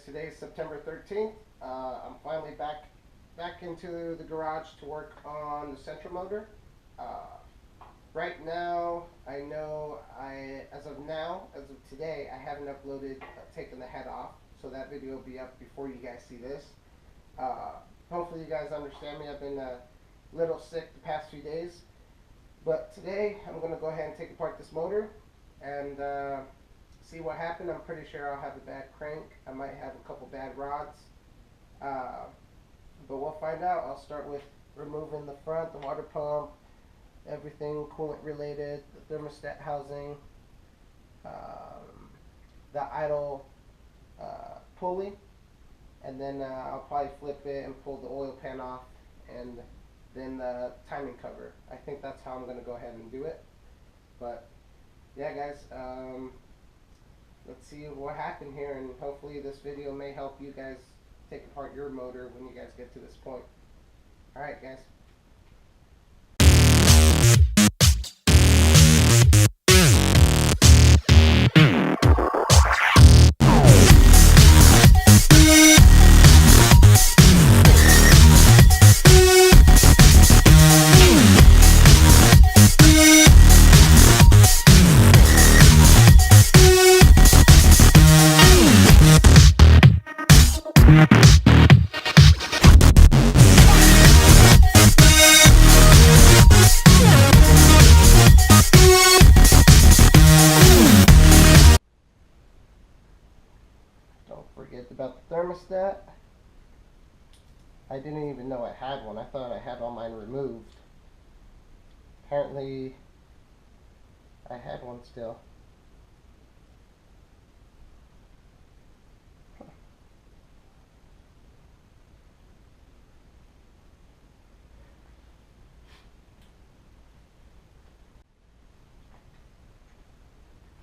Today is September 13th. I'm finally back into the garage to work on the Sentra motor. Right now, I know as of today, I haven't uploaded taking the head off, so that video will be up before you guys see this. Hopefully you guys understand me. I've been a little sick the past few days, but today I'm going to go ahead and take apart this motor and see what happened. I'm pretty sure I'll have a bad crank. I might have a couple bad rods, but we'll find out. I'll start with removing the front, the water pump, everything coolant related, the thermostat housing, the idle pulley, and then I'll probably flip it and pull the oil pan off, and then the timing cover. I think that's how I'm going to go ahead and do it. But yeah, guys, let's see what happened here, and hopefully this video may help you guys take apart your motor when you guys get to this point. Alright, guys. Forget about the thermostat. I didn't even know I had one. I thought I had all mine removed. Apparently I had one still.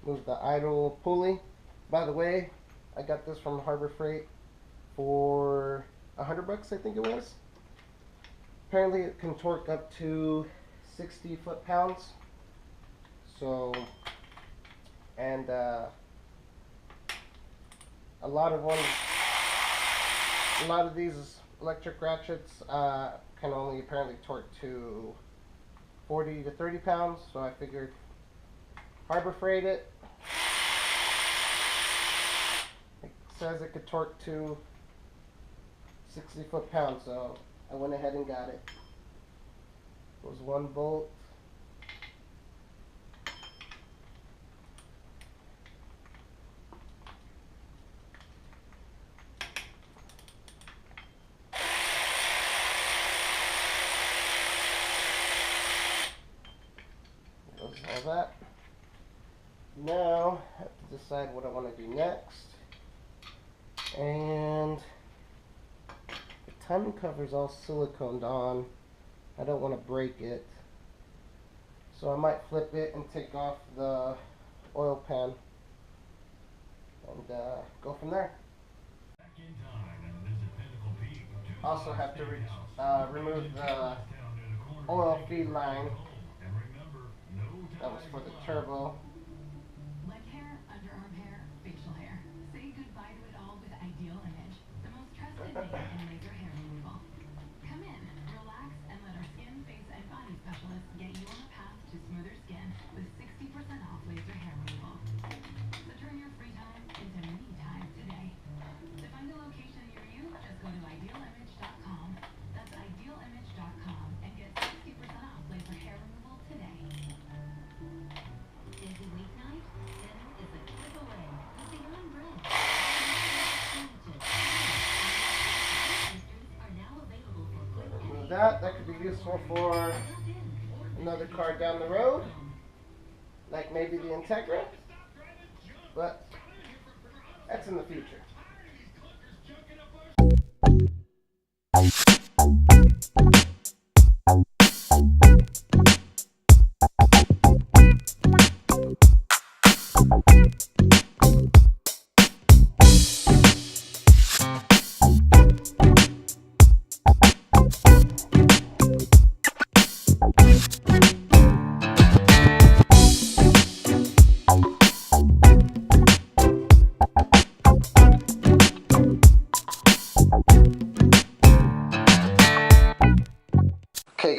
Move the idle pulley. By the way, I got this from Harbor Freight for $100, I think it was. Apparently it can torque up to 60 foot-pounds. So, and a lot of these electric ratchets can only apparently torque to 40 to 30 pounds. So I figured Harbor Freight it. Says it could torque to 60 foot-pounds, so I went ahead and got it. Goes one bolt. Goes all that. Now I have to decide what I want to do next. And the timing cover is all siliconed on. I don't want to break it, so I might flip it and take off the oil pan and go from there. Also have to remove the oil feed line. That was for the turbo. Leg hair, underarm hair, facial hair. Say goodbye to it all with Ideal Image, the most trusted name in laser hair removal. Come in, relax, and let our skin, face, and body specialists get you on the path to smoother skin with 60% off laser hair removal. So turn your free time into me time today. To find a location near you, just go to idealimage.com. That's idealimage.com and get 60% off laser hair removal today. Busy weeknight? Then is a click away with the Yarn Bread. That could be useful for another car down the road, like maybe the Integra, but that's in the future.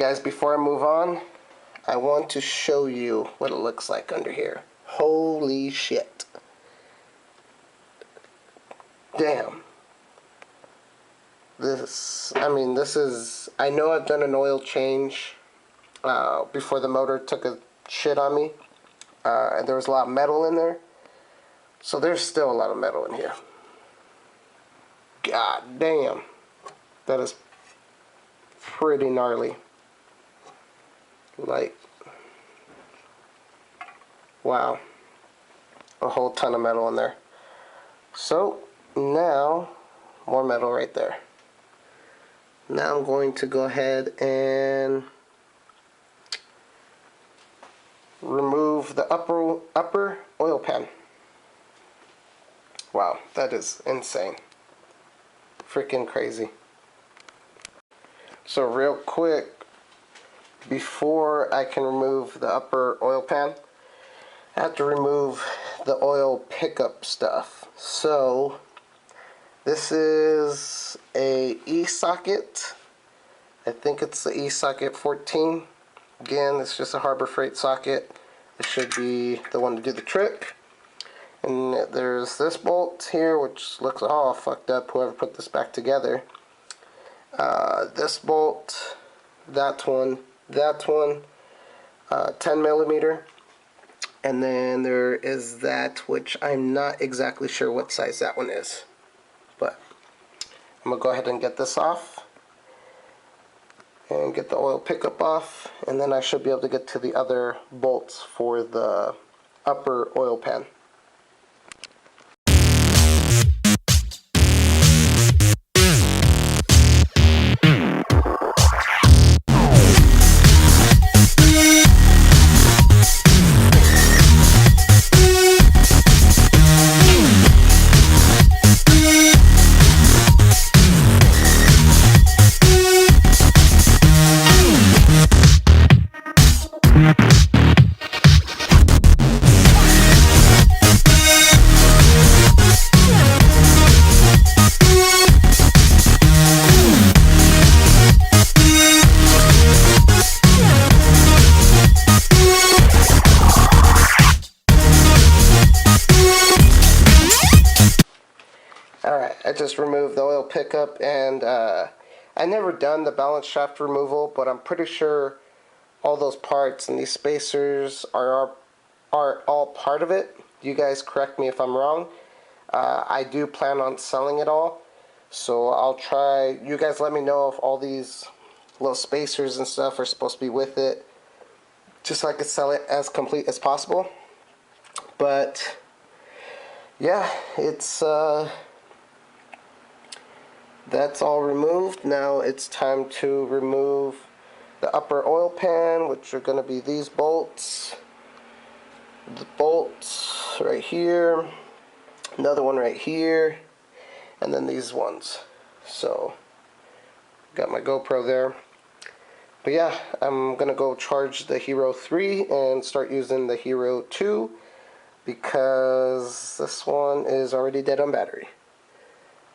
guys, before I move on, I want to show you what it looks like under here. Holy shit. Damn. This is, I know I've done an oil change before the motor took a shit on me. And there was a lot of metal in there. So there's still a lot of metal in here. God damn. That is pretty gnarly. Like, wow. A whole ton of metal in there. So, now, more metal right there. Now I'm going to go ahead and remove the upper oil pan. Wow, that is insane. Freaking crazy. So real quick, before I can remove the upper oil pan, I have to remove the oil pickup stuff. So this is a E-socket. I think it's the E-socket 14. Again, it's just a Harbor Freight socket. It should be the one to do the trick. And there's this bolt here, which looks all fucked up, whoever put this back together. This bolt, that one, 10 millimeter. And then there is that, which I'm not exactly sure what size that one is. But I'm going to go ahead and get this off. And get the oil pickup off. And then I should be able to get to the other bolts for the upper oil pan. Alright, I just removed the oil pickup, and I never done the balance shaft removal, but I'm pretty sure all those parts and these spacers are all part of it. You guys correct me if I'm wrong. I do plan on selling it all, so I'll try. You guys let me know if all these little spacers and stuff are supposed to be with it, just so I could sell it as complete as possible. But yeah, it's that's all removed. Now it's time to remove the upper oil pan, which are going to be these bolts. The bolts right here, another one right here, and then these ones. So, got my GoPro there. But yeah, I'm going to go charge the Hero 3 and start using the Hero 2 because this one is already dead on battery.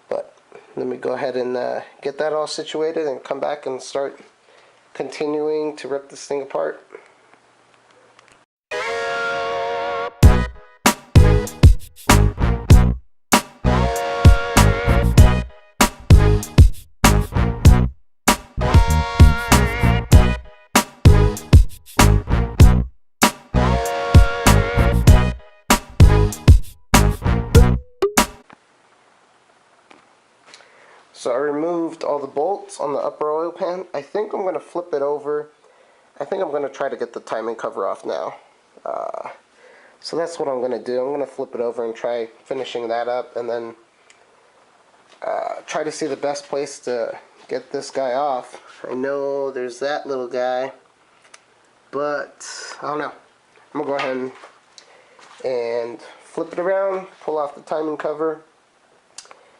But let me go ahead and get that all situated and come back and start continuing to rip this thing apart. So I removed all the bolts on the upper oil pan. I think I'm going to flip it over. I think I'm going to try to get the timing cover off now. So that's what I'm going to do. I'm going to flip it over and try finishing that up, and then try to see the best place to get this guy off. I know there's that little guy, but I don't know. I'm going to go ahead and flip it around, pull off the timing cover,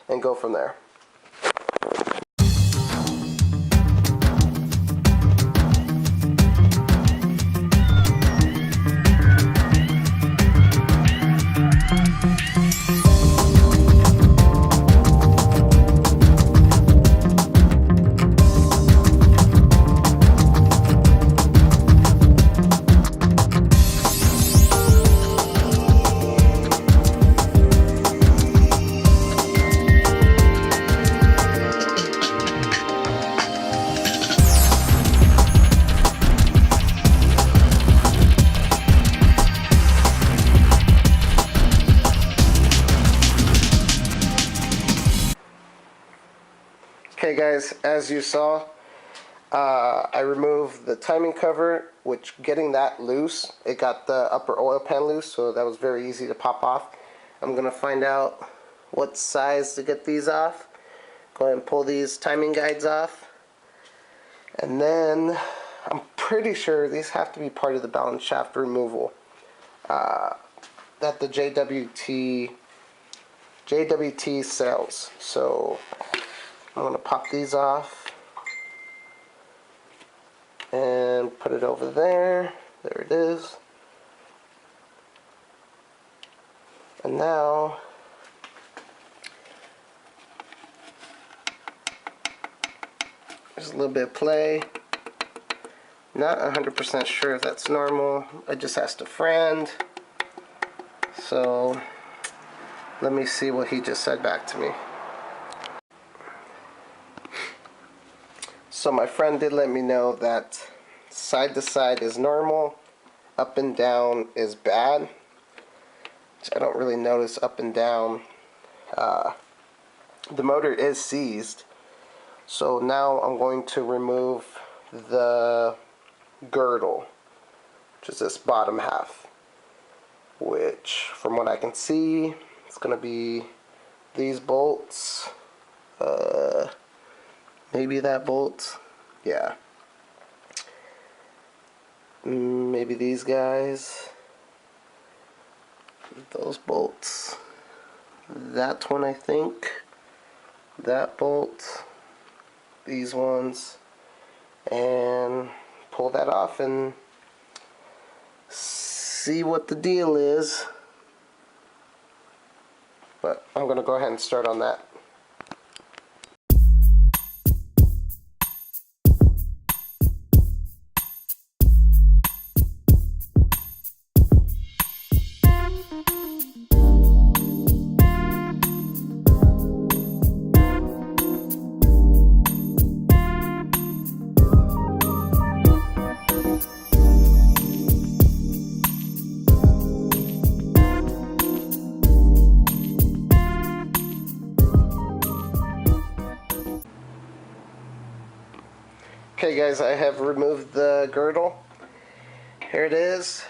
and go from there. Okay guys, as you saw, I removed the timing cover, which getting that loose, it got the upper oil pan loose, so that was very easy to pop off. I'm going to find out what size to get these off. Go ahead and pull these timing guides off. And then, I'm pretty sure these have to be part of the balance shaft removal that the JWT sells. So, I'm going to pop these off and put it over there. There it is. And now, there's a little bit of play. Not 100% sure if that's normal. I just asked a friend. So, let me see what he just said back to me. So my friend did let me know that side to side is normal, up and down is bad. Which I don't really notice up and down. The motor is seized. So now I'm going to remove the girdle, which is this bottom half. Which, from what I can see, it's going to be these bolts. Maybe that bolt. Yeah. Maybe these guys. Those bolts. That one, I think. That bolt. These ones. And pull that off and see what the deal is. But I'm going to go ahead and start on that. Okay guys, I have removed the girdle. Here it is.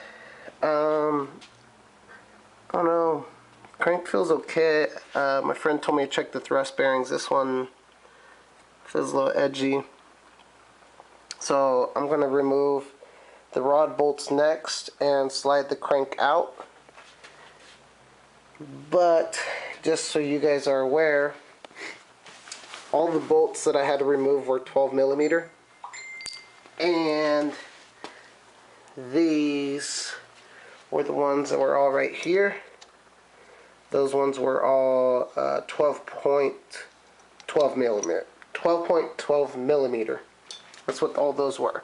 I don't know. Crank feels okay. My friend told me to check the thrust bearings. This one feels a little edgy. So I'm going to remove the rod bolts next and slide the crank out. But just so you guys are aware, all the bolts that I had to remove were 12mm. And these were the ones that were all right here. Those ones were all 12.12 millimeter. That's what all those were.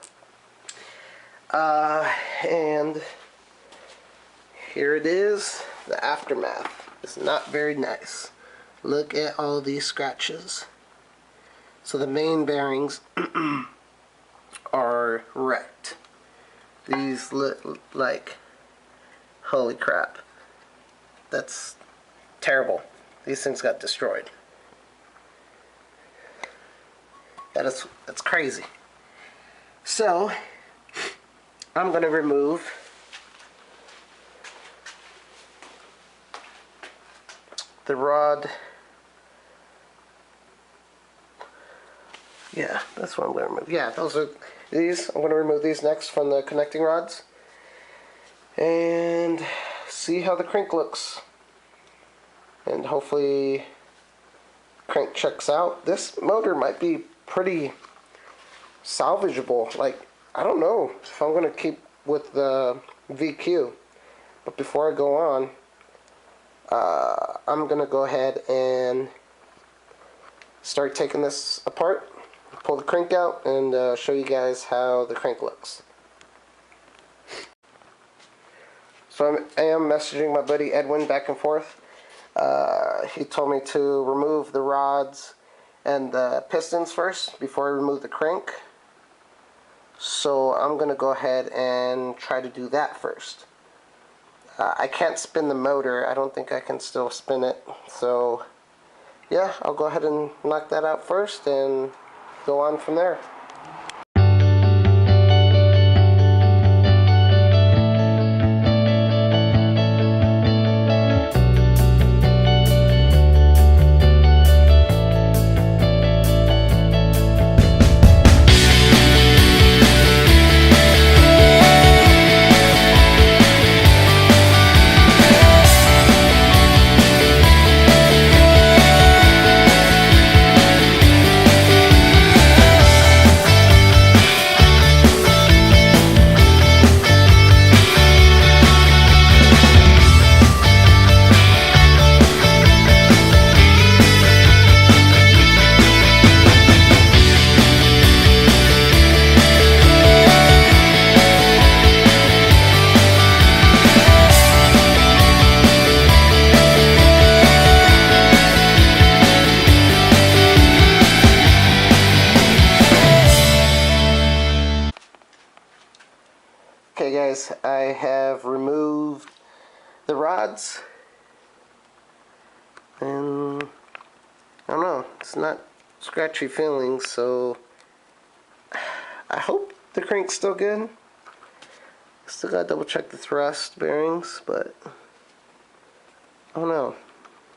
And here it is, the aftermath. It's not very nice. Look at all these scratches. So the main bearings are wrecked. These look like, holy crap. That's terrible. These things got destroyed. That's crazy. So, I'm going to remove the rod. Yeah, that's what I'm going to remove. Yeah, those are these. I'm going to remove these next from the connecting rods. And see how the crank looks. And hopefully crank checks out. This motor might be pretty salvageable. Like, I don't know if I'm going to keep with the VQ. But before I go on, I'm going to go ahead and start taking this apart. Pull the crank out and show you guys how the crank looks. So I am messaging my buddy Edwin back and forth. He told me to remove the rods and the pistons first before I remove the crank. So I'm going to go ahead and try to do that first. I can't spin the motor. I don't think I can still spin it. So yeah, I'll go ahead and knock that out first and go on from there. Okay guys, I have removed the rods, and I don't know, it's not scratchy feelings, so I hope the crank's still good. Still gotta double check the thrust bearings, but I don't know,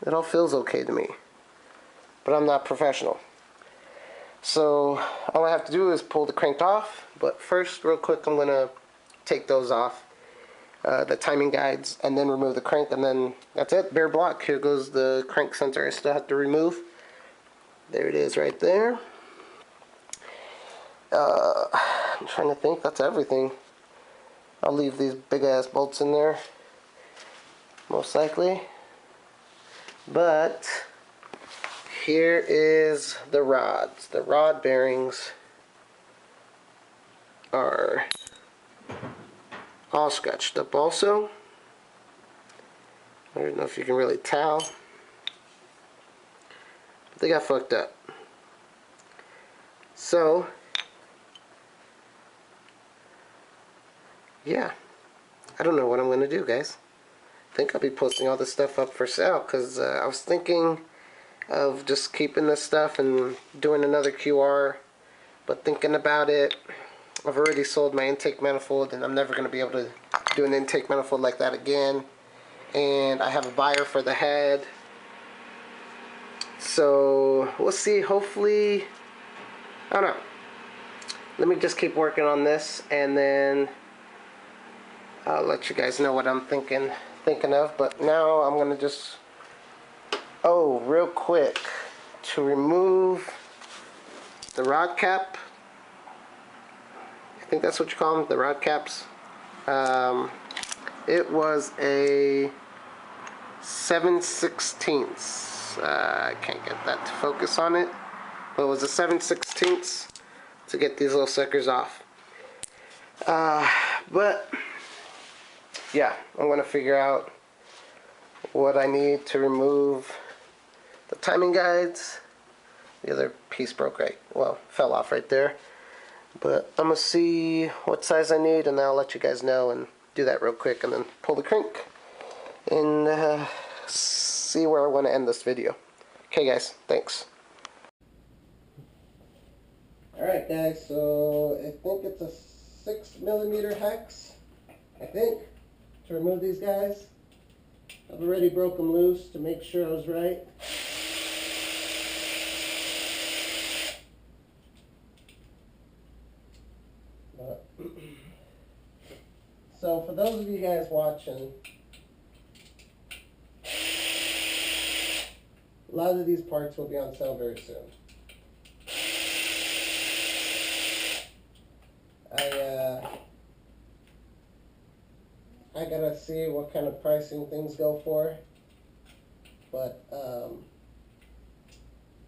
it all feels okay to me, but I'm not professional. So all I have to do is pull the crank off, but first real quick I'm gonna take those off, the timing guides, and then remove the crank, and then that's it, bare block. Here goes the crank sensor I still have to remove. There it is right there. I'm trying to think, that's everything. I'll leave these big ass bolts in there most likely, but here is the rods. The rod bearings are all scratched up also. I don't know if you can really tell, but they got fucked up. So yeah, I don't know what I'm gonna do, guys. I think I'll be posting all this stuff up for sale, because I was thinking of just keeping this stuff and doing another QR, but thinking about it, I've already sold my intake manifold, and I'm never going to be able to do an intake manifold like that again. And I have a buyer for the head. So we'll see. Hopefully, I don't know. Let me just keep working on this, and then I'll let you guys know what I'm thinking of. But now I'm going to just, real quick, to remove the rod cap. I think that's what you call them, the rod caps. It was a 7/16. I can't get that to focus on it, but it was a 7/16 to get these little suckers off. But yeah, I'm gonna figure out what I need to remove the timing guides. The other piece broke fell off right there. But I'm going to see what size I need, and I'll let you guys know and do that real quick, and then pull the crank and see where I want to end this video. Okay guys, thanks. Alright guys, so I think it's a 6mm hex, I think, to remove these guys. I've already broke them loose to make sure I was right. So for those of you guys watching, a lot of these parts will be on sale very soon. I gotta see what kind of pricing things go for, but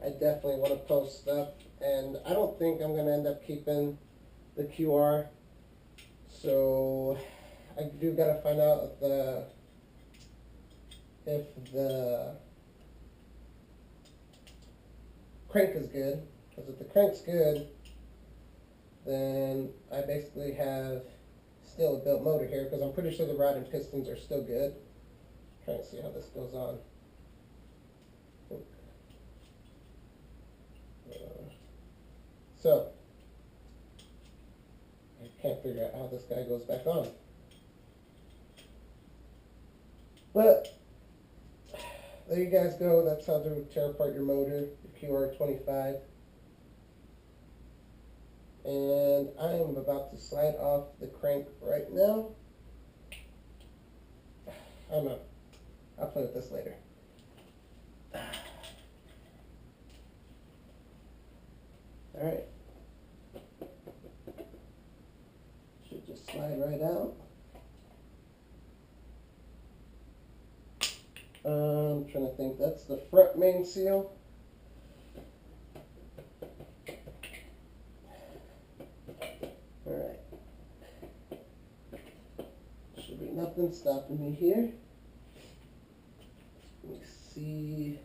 I definitely want to post stuff, and I don't think I'm gonna end up keeping the QR. So I do gotta find out if the crank is good, because if the crank's good, then I basically have still a built motor here, because I'm pretty sure the rod and pistons are still good. I'm trying to see how this goes on. So, I can't figure out how this guy goes back on. But, there you guys go. That's how to tear apart your motor, your Qr25. And I am about to slide off the crank right now. I don't know. I'll play with this later. Alright. Should just slide right out. I'm trying to think. That's the front main seal. Alright. Should be nothing stopping me here. Let me see.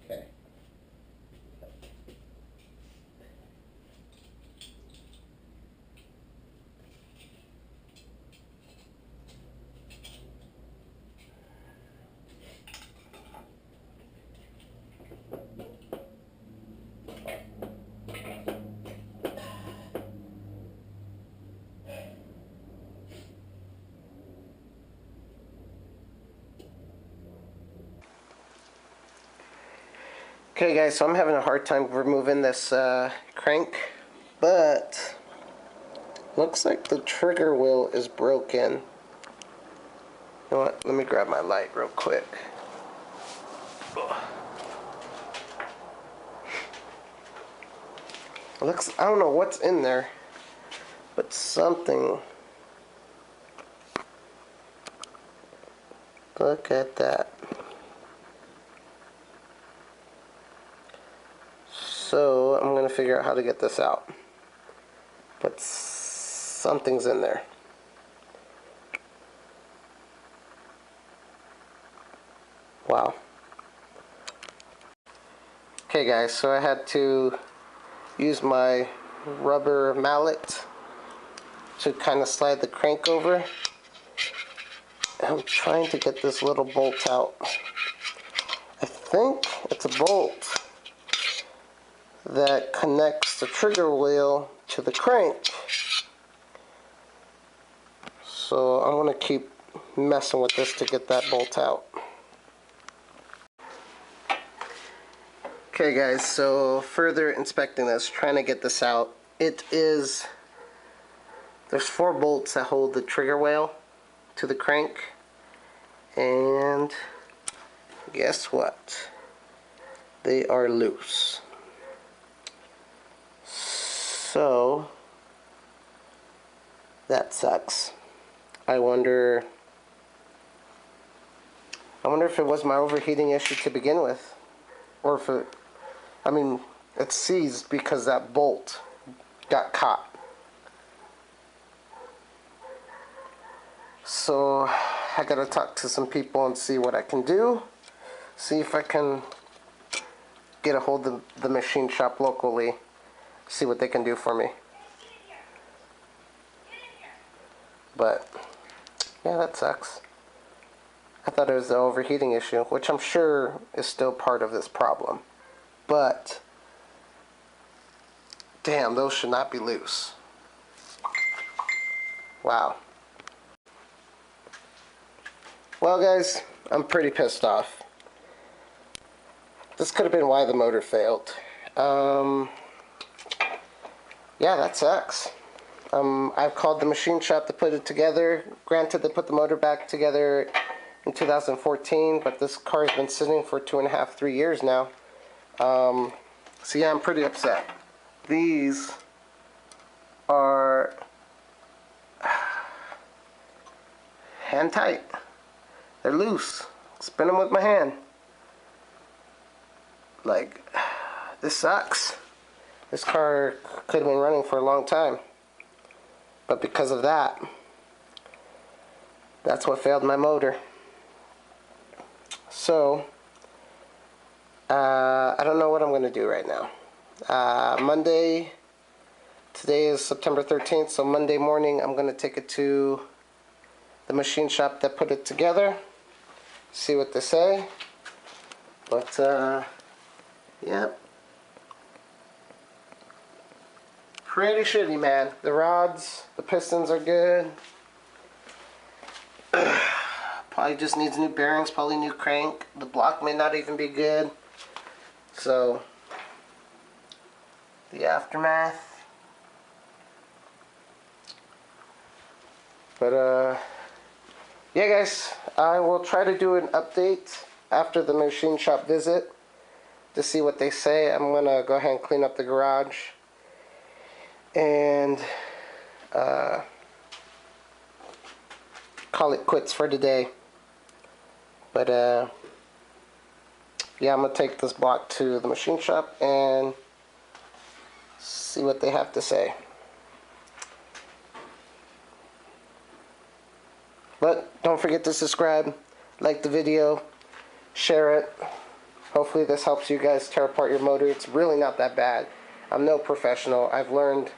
Okay. Okay guys, so I'm having a hard time removing this crank, but looks like the trigger wheel is broken. You know what, let me grab my light real quick. Looks, I don't know what's in there, but something. Look at that. So I'm going to figure out how to get this out. But something's in there. Wow. Okay guys, so I had to use my rubber mallet to kind of slide the crank over. I'm trying to get this little bolt out. I think it's a bolt that connects the trigger wheel to the crank. So I'm going to keep messing with this to get that bolt out. Okay guys, so further inspecting this, trying to get this out. There's 4 bolts that hold the trigger wheel to the crank. And guess what? They are loose. So that sucks. I wonder if it was my overheating issue to begin with, or if it, I mean, it seized because that bolt got caught. So I gotta talk to some people and see what I can do. See if I can get a hold of the machine shop locally. See what they can do for me. But yeah, that sucks. I thought it was the overheating issue, which I'm sure is still part of this problem. But damn, those should not be loose. Wow. Well guys, I'm pretty pissed off. This could have been why the motor failed. Yeah, that sucks. I've called the machine shop to put it together. Granted, they put the motor back together in 2014, but this car has been sitting for 2.5, 3 years now. So yeah, I'm pretty upset. These are hand tight. They're loose. Spin them with my hand. Like, this sucks. This car could have been running for a long time. But because of that, that's what failed my motor. So, I don't know what I'm going to do right now. Monday, today is September 13th, so Monday morning I'm going to take it to the machine shop that put it together. see what they say. But yeah, pretty shitty, man. The rods, the pistons are good. Probably just needs new bearings, probably new crank. The block may not even be good. So the aftermath. But yeah, guys, I will try to do an update after the machine shop visit to see what they say. I'm gonna go ahead and clean up the garage and call it quits for today. But yeah, I'm gonna take this block to the machine shop and see what they have to say. But don't forget to subscribe, like the video, share it. Hopefully this helps you guys tear apart your motor. It's really not that bad. I'm no professional. I've learned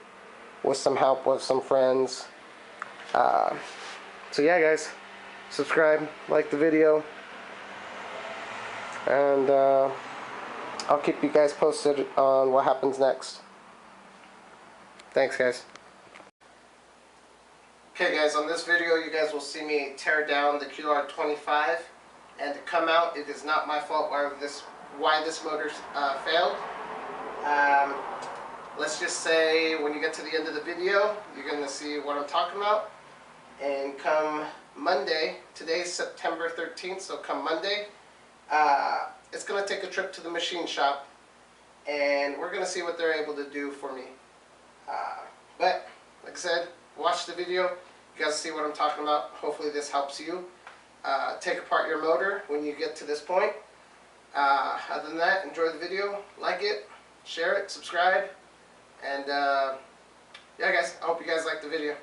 with some help with some friends. So yeah, guys, subscribe, like the video, and I'll keep you guys posted on what happens next. Thanks, guys. Okay, guys, on this video you guys will see me tear down the Qr25, and to come out, it is not my fault why this motor failed. Let's just say when you get to the end of the video, you're going to see what I'm talking about. And come Monday, today's September 13th, so come Monday, it's going to take a trip to the machine shop, and we're going to see what they're able to do for me. But, like I said, watch the video. You guys see what I'm talking about. Hopefully this helps you take apart your motor when you get to this point. Other than that, enjoy the video, like it, share it, subscribe, and yeah, guys, I hope you guys like the video.